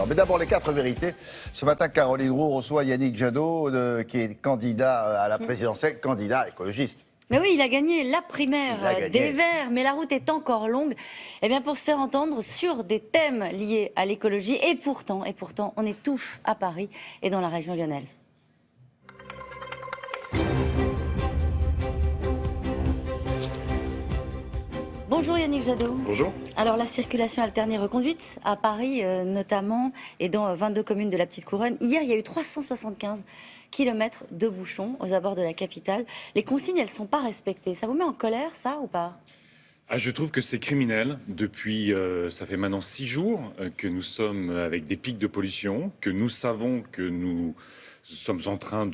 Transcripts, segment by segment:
Mais d'abord, les 4 vérités. Ce matin, Caroline Roux reçoit Yannick Jadot, qui est candidat à la présidentielle, candidat écologiste. Mais oui, il a gagné la primaire des Verts, mais la route est encore longue. Eh bien, pour se faire entendre sur des thèmes liés à l'écologie. Et pourtant, on étouffe à Paris et dans la région lyonnaise. Bonjour Yannick Jadot. Bonjour. Alors la circulation alternée reconduite à Paris notamment et dans 22 communes de la Petite Couronne. Hier, il y a eu 375 kilomètres de bouchons aux abords de la capitale. Les consignes, elles ne sont pas respectées. Ça vous met en colère, ça, ou pas ? Je trouve que c'est criminel. Depuis, ça fait maintenant 6 jours que nous sommes avec des pics de pollution, que nous savons que nous sommes en train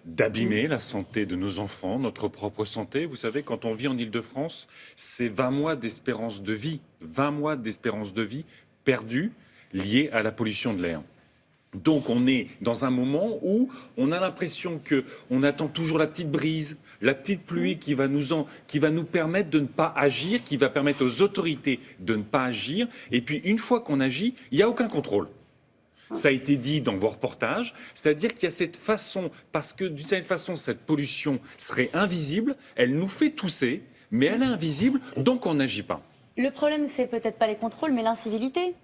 d'abîmer la santé de nos enfants, notre propre santé. Vous savez, quand on vit en Île-de-France, c'est 20 mois d'espérance de vie, 20 mois d'espérance de vie perdus liés à la pollution de l'air. Donc on est dans un moment où on a l'impression qu'on attend toujours la petite brise, la petite pluie qui va nous permettre de ne pas agir, qui va permettre aux autorités de ne pas agir. Et puis une fois qu'on agit, il n'y a aucun contrôle. Ça a été dit dans vos reportages, c'est-à-dire qu'il y a cette façon, parce que d'une certaine façon, cette pollution serait invisible, elle nous fait tousser, mais elle est invisible, donc on n'agit pas. Le problème, c'est peut-être pas les contrôles, mais l'incivilité.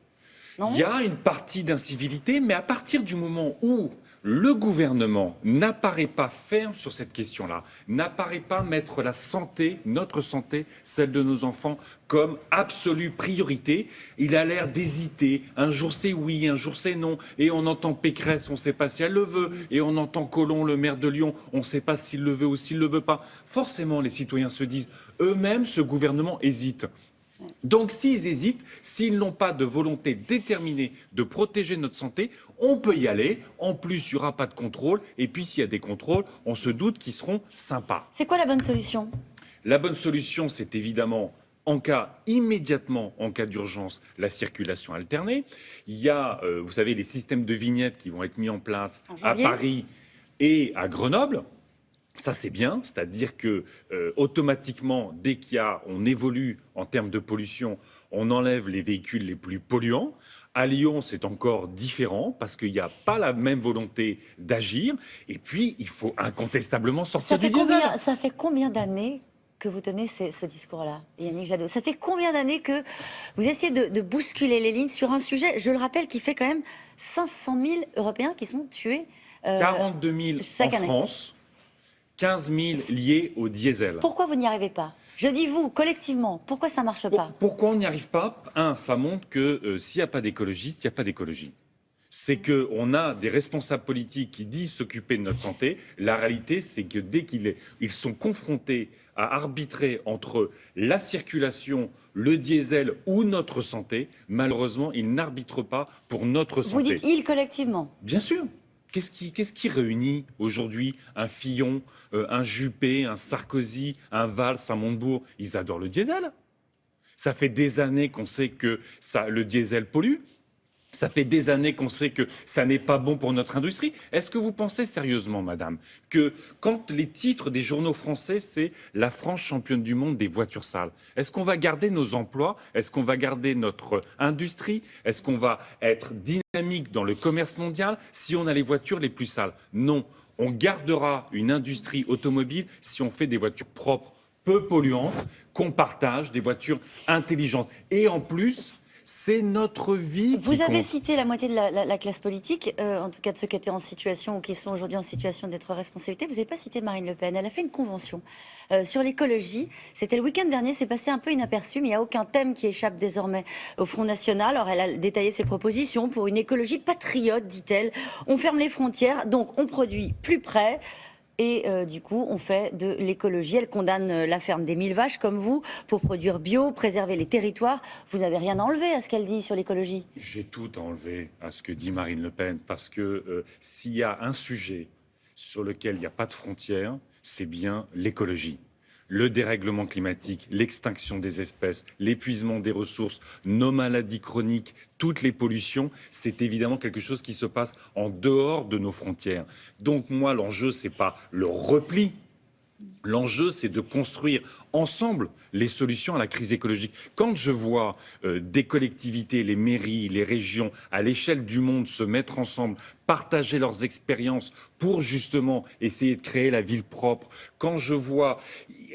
Il y a une partie d'incivilité, mais à partir du moment où le gouvernement n'apparaît pas ferme sur cette question-là, n'apparaît pas mettre la santé, notre santé, celle de nos enfants, comme absolue priorité, il a l'air d'hésiter. Un jour c'est oui, un jour c'est non. Et on entend Pécresse, on ne sait pas si elle le veut. Et on entend Collomb, le maire de Lyon, on ne sait pas s'il le veut ou s'il ne le veut pas. Forcément, les citoyens se disent, eux-mêmes, ce gouvernement hésite. Donc s'ils hésitent, s'ils n'ont pas de volonté déterminée de protéger notre santé, on peut y aller. En plus, il n'y aura pas de contrôle. Et puis s'il y a des contrôles, on se doute qu'ils seront sympas. C'est quoi la bonne solution ? La bonne solution, c'est évidemment, immédiatement, en cas d'urgence, la circulation alternée. Il y a, vous savez, les systèmes de vignettes qui vont être mis en place à Paris et à Grenoble. Ça, c'est bien, c'est-à-dire que automatiquement, dès on évolue en termes de pollution, on enlève les véhicules les plus polluants. À Lyon, c'est encore différent parce qu'il n'y a pas la même volonté d'agir. Et puis, il faut incontestablement sortir du diesel. Ça fait combien d'années que vous tenez ce discours-là, Yannick Jadot? Ça fait combien d'années que vous essayez de bousculer les lignes sur un sujet, je le rappelle, qui fait quand même 500 000 Européens qui sont tués 42 000 chaque année. France. 15 000 liés au diesel. Pourquoi vous n'y arrivez pas? Je dis vous, collectivement, pourquoi ça ne marche pas? Pourquoi on n'y arrive pas? Ça montre que s'il n'y a pas d'écologistes, il n'y a pas d'écologie. C'est qu'on a des responsables politiques qui disent s'occuper de notre santé. La réalité, c'est que dès qu'ils sont confrontés à arbitrer entre la circulation, le diesel ou notre santé, malheureusement, ils n'arbitrent pas pour notre santé. Vous dites ils collectivement? Bien sûr. Qu'est-ce qui réunit aujourd'hui un Fillon, un Juppé, un Sarkozy, un Valls, un Montebourg? Ils adorent le diesel. Ça fait des années qu'on sait que le diesel pollue. Ça fait des années qu'on sait que ça n'est pas bon pour notre industrie. Est-ce que vous pensez sérieusement, madame, que quand les titres des journaux français, c'est « La France championne du monde des voitures sales », est-ce qu'on va garder nos emplois? Est-ce qu'on va garder notre industrie? Est-ce qu'on va être dynamique dans le commerce mondial si on a les voitures les plus sales? Non, on gardera une industrie automobile si on fait des voitures propres, peu polluantes, qu'on partage, des voitures intelligentes. Et en plus, c'est notre vie. Vous avez cité la moitié de la classe politique, en tout cas de ceux qui étaient en situation ou qui sont aujourd'hui en situation d'être responsabilité. Vous n'avez pas cité Marine Le Pen. Elle a fait une convention sur l'écologie. C'était le week-end dernier, c'est passé un peu inaperçu, mais il n'y a aucun thème qui échappe désormais au Front National. Alors elle a détaillé ses propositions pour une écologie patriote, dit-elle. On ferme les frontières, donc on produit plus près. Et du coup, on fait de l'écologie. Elle condamne la ferme des 1000 vaches, comme vous, pour produire bio, préserver les territoires. Vous n'avez rien à enlever à ce qu'elle dit sur l'écologie? J'ai tout enlevé à ce que dit Marine Le Pen, parce que s'il y a un sujet sur lequel il n'y a pas de frontières, c'est bien l'écologie. Le dérèglement climatique, l'extinction des espèces, l'épuisement des ressources, nos maladies chroniques, toutes les pollutions, c'est évidemment quelque chose qui se passe en dehors de nos frontières. Donc moi, l'enjeu, c'est pas le repli L'enjeu, c'est de construire ensemble les solutions à la crise écologique. Quand je vois des collectivités, les mairies, les régions, à l'échelle du monde, se mettre ensemble, partager leurs expériences pour justement essayer de créer la ville propre, quand je vois...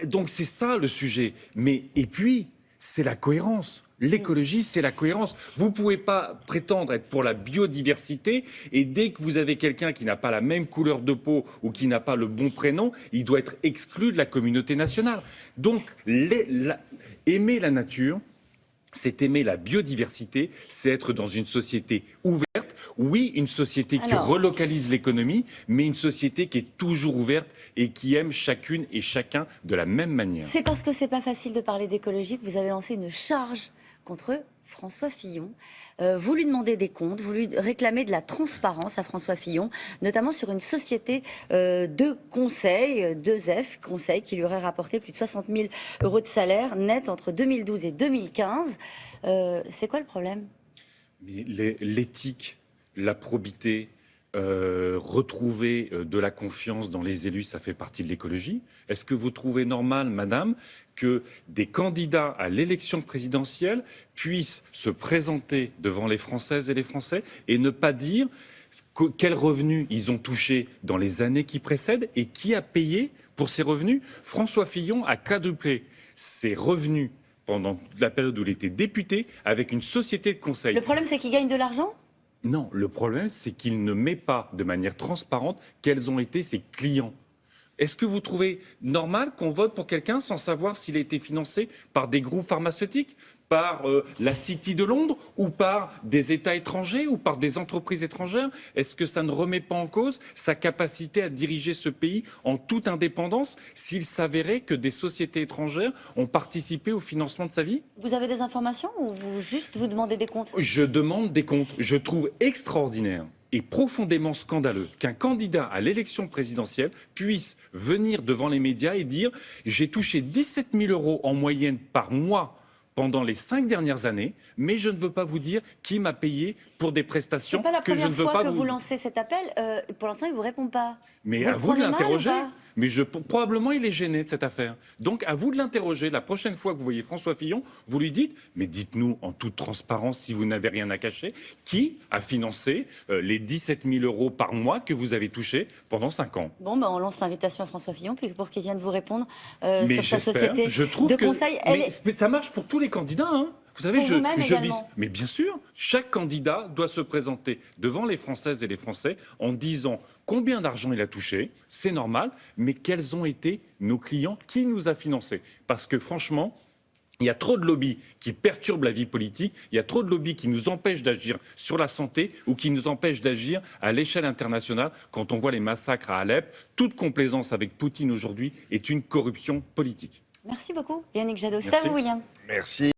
Donc c'est ça le sujet. Et puis, c'est la cohérence. L'écologie, c'est la cohérence. Vous ne pouvez pas prétendre être pour la biodiversité et dès que vous avez quelqu'un qui n'a pas la même couleur de peau ou qui n'a pas le bon prénom, il doit être exclu de la communauté nationale. Donc, aimer la nature, c'est aimer la biodiversité, c'est être dans une société ouverte. Oui, une société qui relocalise l'économie, mais une société qui est toujours ouverte et qui aime chacune et chacun de la même manière. C'est parce que c'est pas facile de parler d'écologie que vous avez lancé une charge contre François Fillon. Vous lui demandez des comptes, vous lui réclamez de la transparence à François Fillon, notamment sur une société de conseil, 2F Conseil, qui lui aurait rapporté plus de 60 000 € de salaire net entre 2012 et 2015. C'est quoi le problème ? L'éthique, la probité, retrouver de la confiance dans les élus, ça fait partie de l'écologie. Est-ce que vous trouvez normal, madame, que des candidats à l'élection présidentielle puissent se présenter devant les Françaises et les Français et ne pas dire quels revenus ils ont touchés dans les années qui précèdent et qui a payé pour ces revenus? François Fillon a quadruplé ses revenus pendant la période où il était député avec une société de conseil. Le problème, c'est qu'il gagne de l'argent ? Non, le problème, c'est qu'il ne met pas de manière transparente quels ont été ses clients. Est-ce que vous trouvez normal qu'on vote pour quelqu'un sans savoir s'il a été financé par des groupes pharmaceutiques, par la City de Londres ou par des États étrangers ou par des entreprises étrangères? Est-ce que ça ne remet pas en cause sa capacité à diriger ce pays en toute indépendance s'il s'avérait que des sociétés étrangères ont participé au financement de sa vie? Vous avez des informations ou vous demandez des comptes? Je demande des comptes. Je trouve extraordinaire et profondément scandaleux qu'un candidat à l'élection présidentielle puisse venir devant les médias et dire « j'ai touché 17 000 € en moyenne par mois pendant les 5 dernières années, mais je ne veux pas vous dire qui m'a payé pour des prestations que je ne veux pas vous... » C'est pas la première fois que vous lancez cet appel. Pour l'instant, il ne vous répond pas. Mais à vous de l'interroger. Mais probablement, il est gêné de cette affaire. Donc, à vous de l'interroger. La prochaine fois que vous voyez François Fillon, vous lui dites, mais dites-nous en toute transparence, si vous n'avez rien à cacher, qui a financé les 17 000 € par mois que vous avez touchés pendant 5 ans? Bon, on lance l'invitation à François Fillon pour qu'il vienne vous répondre mais sur sa société de conseil. Mais ça marche pour tous les candidats, hein. Vous savez, je vise. Mais bien sûr, chaque candidat doit se présenter devant les Françaises et les Français en disant combien d'argent il a touché, c'est normal, mais quels ont été nos clients, qui nous a financés. Parce que franchement, il y a trop de lobbies qui perturbent la vie politique, il y a trop de lobbies qui nous empêchent d'agir sur la santé ou qui nous empêchent d'agir à l'échelle internationale. Quand on voit les massacres à Alep, toute complaisance avec Poutine aujourd'hui est une corruption politique. Merci beaucoup, Yannick Jadot. C'est à vous, William. Merci.